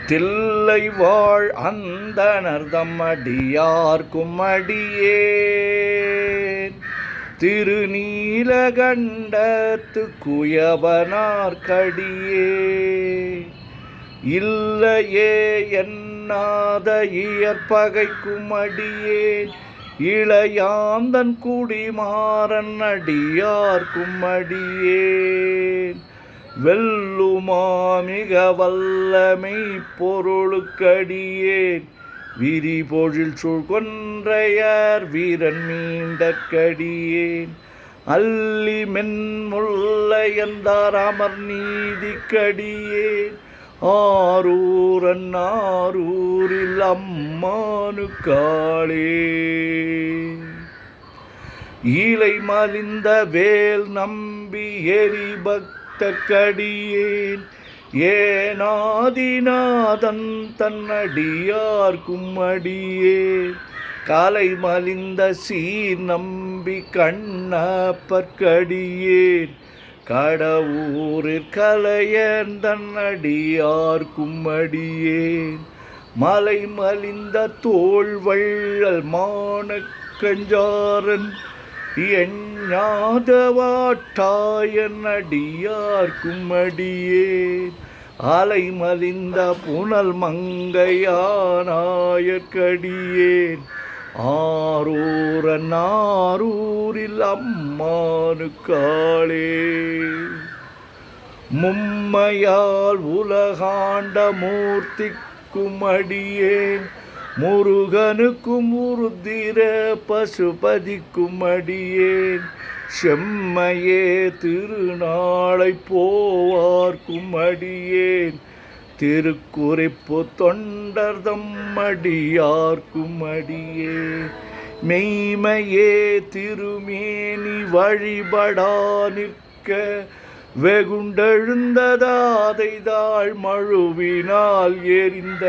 தில்லை வாழ் அந்தணர் தம்மடியார்க்கும் அடியேன் திருநீலகண்டத்து குயவனார்க்கடியே இல்லையே என்னாத இயற்பகைக்கும் அடியேன் இளையாந்தன் குடிமாறன் அடியார்க்கும் அடியேன் வெல்லுமா மிக வல்லமை பொருளுக்கடியேன் விரிபொழில் சூழ்கொன்றையர் வீரன் மீண்டற்கடியேன் அல்லி மென்முல்லையந்தார் அமர் நீதிக்கடியேன் ஆரூரன் ஆரூரில் அம்மானுக்காளே ஈலை மலிந்த வேல் நம்பி எரிபக்தற்கடியேன் ஏனாதிநாதன் தன்னடியார்க்கும் அடியேன் காலை மலிந்த சீர் நம்பி கண்ணப்பற்கடியேன் கடவுரிற் கலையன் தன்னடியார்க்கும் அடியேன் மலை மலிந்த தோள் வள்ளல் மானக்கஞ்சாரன் எஞ்ஞாதவாட்டாயன் அடியார்க்கும் அடியேன் அலை மலிந்த புனல் மங்கையானாயற்கடியேன் ஆரூரன் ஆரூரில் அம்மானுக்காளே மும்மையால் உலகாண்ட மூர்த்திக்கும் அடியேன் முருகனுக்கும் உருத்திர பசுபதிக்கும் அடியேன் செம்மையே திருநாளை போவார்க்கும் அடியேன் திருக்குறிப்பு தொண்டர்தம் அடியார்க்கும் அடியேன் மெய்மையே திருமேனி வழிபடா நிற்க வெகுண்டெழுந்ததாதைதாள் மழுவினால் எரிந்த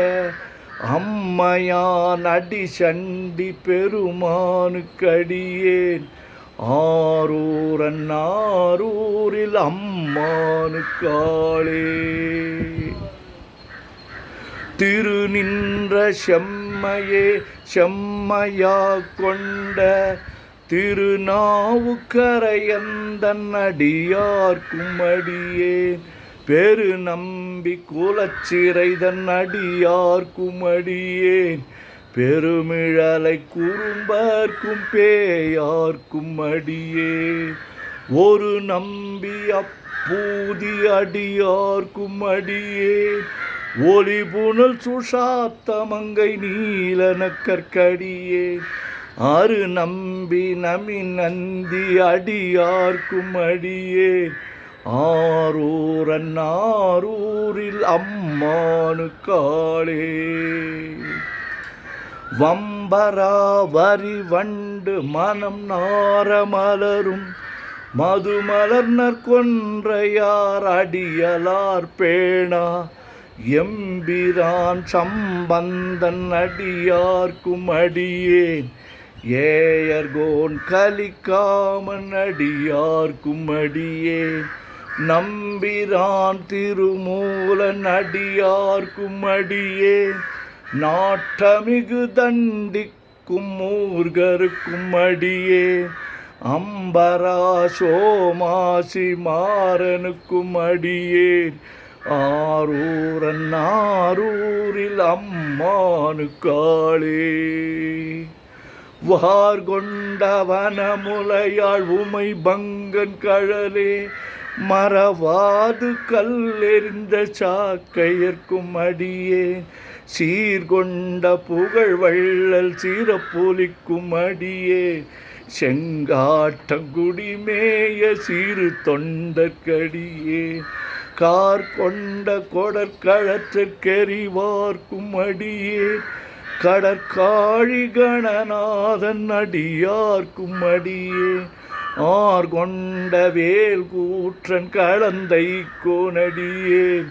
அம்மையான் அடி சண்டி பெருமானுக்கடியேன் ஆரூரன் ஆரூரில் அம்மானுக்காளே திருநின்ற செம்மையே செம்மையா கொண்ட திருநாவுக்கரையந்தன் அடியார்க்கும் அடியேன் பெரு நம்பி குலச்சிறைதன் அடியார்க்கும் அடியேன் பெருமிழலை குறும்பர்க்கும் பேயார்க்கும் அடியேன் ஒரு நம்பி அப்பூதி அடியார்க்கும் அடியேன் ஒளி புனல் சுஷாத்த மங்கை நீலனக்கற்கடியேன் அரு நம்பி நமி நந்தி அடியார்க்கும் அடியேன் ஆரூரன் ஆரூரில் அம்மானுக்காளே வம்பராவரி வண்டு மனம் நாரமலரும் மதுமலர்னர் கொன்றையார் அடியலார் பேணா எம்பிரான் சம்பந்தன் அடியார்க்கும் அடியேன் ஏயர்கோன் கலிக்காமன் அடியார்க்கும் அடியேன் நம்பிரான் திருமூலன் அடியார்க்கும் அடியேன் நாட்டமிகு தண்டிக்கும் மூர்கருக்கும் அடியேன் அம்பரா சோமாசி மாறனுக்கும் அடியேன் ஆரூரன் ஆரூரில் அம்மானுக்காளே வார்கொண்ட வனமுலையாள் உமை பங்கன் கழலே மறவாது கல்லெறிந்த சாக்கையர்க்கும் அடியேன் சீர்கொண்ட புகழ் வள்ளல் சிறப்புலிக்கும் அடியேன் செங்காட்டங்குடிமேய சிறு தொண்டற்கடியேன் கார் கொண்ட கொடற்கழற்றெறிவார்க்கும் அடியேன் கடற்காழி கணநாதன் அடியார்க்கும் அடியேன் ஆர் கொண்ட வேல் கூற்றன் கலந்தை கோனடியேன்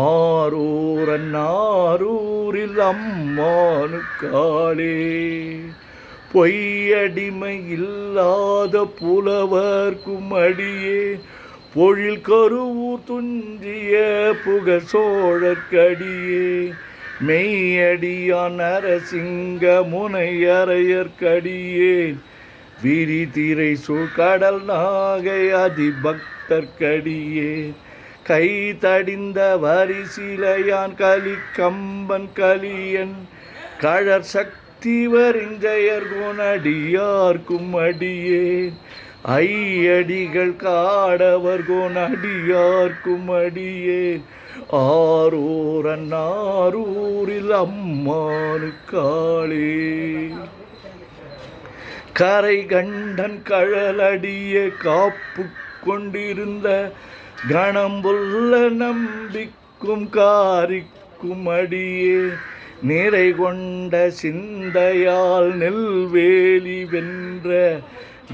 ஆரூரன் ஆரூரில் அம்மானுக்காளே பொய்யடிமை இல்லாத புலவர்க்கும் அடியேன் பொழில் கருவூர் துஞ்சிய புகழ் சோழற்கடியே மெய்யடியான் நரசிங்க முனையரையற்கடியேன் விரிதிரை சூழ்கடல் நாகை அதிபக்தர்க்கடியேன் கை தடிந்த வரிசிலையான் கலி கம்பன் கலியன் கழற் சக்தி வரிஞ்சயர் குணடியார்க்கும் அடியேன் ஐயடிகள் காடவர் குணடியார்க்கும் அடியேன் ஆரூரில் அம்மானுக்காளே கரை கண்டன் கழலடிய காப்பு கொண்டிருந்த கணம்புள்ள நம்பிக்கும் காரிக்கும் அடியே நிறை கொண்ட சிந்தையால் நெல்வேலி வென்ற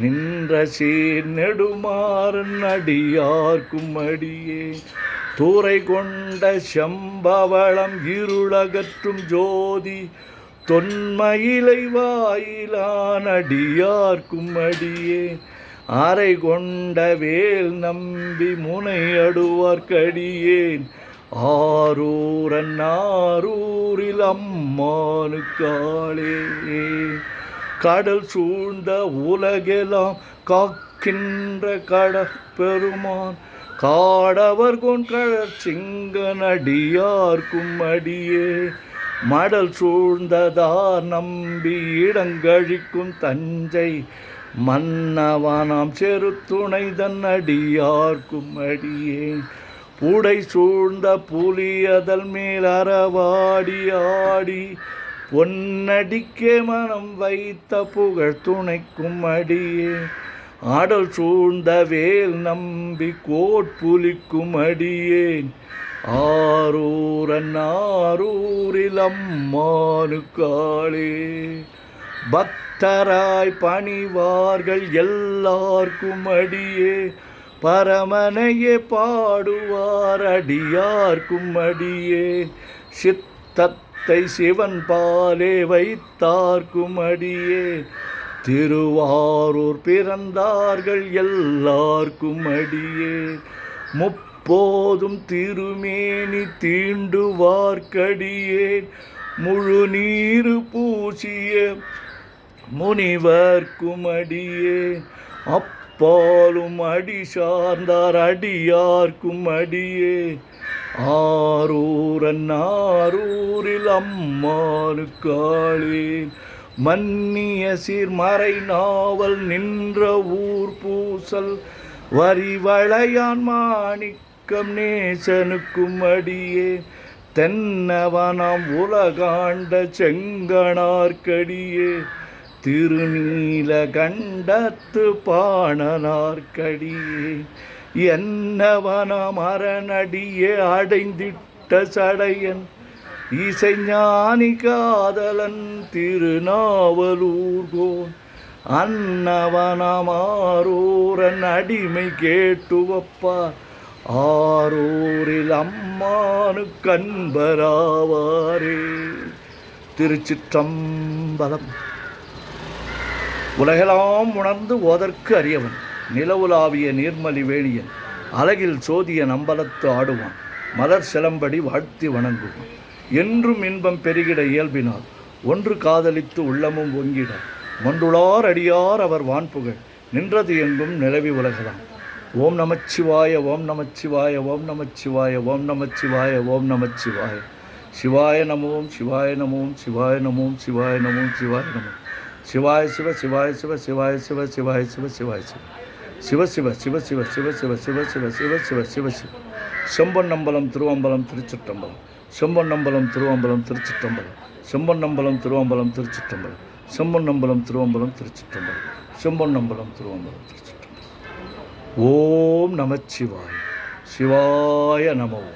நின்ற சீர் நெடுமாறன் அடியார்க்கும் அடியே தூரை கொண்ட செம்பவளம் இருளகற்றும் ஜோதி தொன்மயிலை வாயிலான் அடியார்க்கும் அடியே அறை கொண்ட வேல் நம்பி முனையடுவார்க்கடியேன் ஆரூரில் அம்மானுக்காளே கடல் சூழ்ந்த உலகெல்லாம் காக்கின்ற கடற்பெருமான் காடவர் கொண்கழற் சிங்கன் அடியார்க்கும் அடியே மடல் சூழ்ந்ததார் நம்பி இடங்கழிக்கும் தஞ்சை மன்னவனாம் செருத்துணை தன் அடியார்க்கும் அடியே புடை சூழ்ந்த புலியதல் மேல் அறவாடி ஆடி பொன்னடிக்கே மனம் வைத்த புகழ் துணைக்கும் அடியே ஆடல் சூழ்ந்த வேல் நம்பி கோட்புலிக்கும் அடியேன் ஆரூரில் அம்மானுக்காளே பக்தராய் பணிவார்கள் எல்லார்க்கும் அடியே பரமனையே பாடுவார் அடியார்க்கும் அடியே சித்தத்தை சிவன் பாலே வைத்தார்க்கும் அடியே திருவாரூர் பிறந்தார்கள் எல்லார்க்கும் அடியே முப்போதும் திருமேனி தீண்டுவார்க்கடியேன் முழு நீரு பூசிய முனிவர்க்கும் அடியே அப்பாலும் அடி சார்ந்தார் அடியார்க்கும் அடியே ஆரூரில் அம்மானுக்காளே மன்னிய சீர்மறை நாவல் நின்ற ஊர் பூசல் வரிவளையான் மாணிக்கம் நேசனுக்கும் அடியே தென்னவனாம் உலகாண்ட செங்கனார்க்கடியே திருநீல கண்டத்து பாணனார்க்கடியே என்னவனாம் அரணடியே அடைந்திட்ட சடையன் இசைஞானி காதலன் திருநாவலூர்கோன் அன்னவனாம் ஆரூரன் அடிமை கேட்டு வப்பார் ஆரூரில் அம்மானுக்கு அன்பராவாரே. திருச்சிற்றம்பலம். உலகெல்லாம் உணர்ந்து ஓதற்கு அறியவன் நிலவுலாவிய நீர்மலி வேணியன் அழகில் சோதிய நம்பலத்து ஆடுவான் மலர் சிலம்படி வாழ்த்தி வணங்குவான் என்றும் இன்பம் பெருகிட இயல்பினால் ஒன்று காதலித்து உள்ளமும் ஒங்கிட மொன்றுளார் அடியார் அவர் வான்புகழ் நின்றது எங்கும் நிலவி உலகலாம். ஓம் நமச்சிவாய ஓம் நமச்சிவாய ஓம் நமச்சிவாய ஓம் நமச்சிவாய ஓம் நமச்சிவாய. சிவாய நமோம் சிவாய நமோம் சிவாய நமோம் சிவாய நமோம் சிவாய நமோம். சிவாய சிவ சிவாய சிவ சிவாய சிவ சிவாய சிவ சிவாய சிவ சிவ சிவ சிவ சிவ சிவ சிவ சிவ சிவ சிவ சிவ சிவ சிவ. செம்பொன்னம்பலம் திருவம்பலம் திருச்சிற்றம்பலம். செம்பொன்னம்பலம் திருவம்பலம் திருச்சிற்றம்பலம். செம்பொன்னம்பலம் திருவம்பலம் திருச்சிற்றம்பலம். செம்பொன்னம்பலம் திருவம்பலம் திருச்சிற்றம்பலம். செம்பொன்னம்பலம் திருவம்பலம் திருச்சிற்றம்பலம். ஓம் நமச்சிவாய. சிவாய நம ஓம்.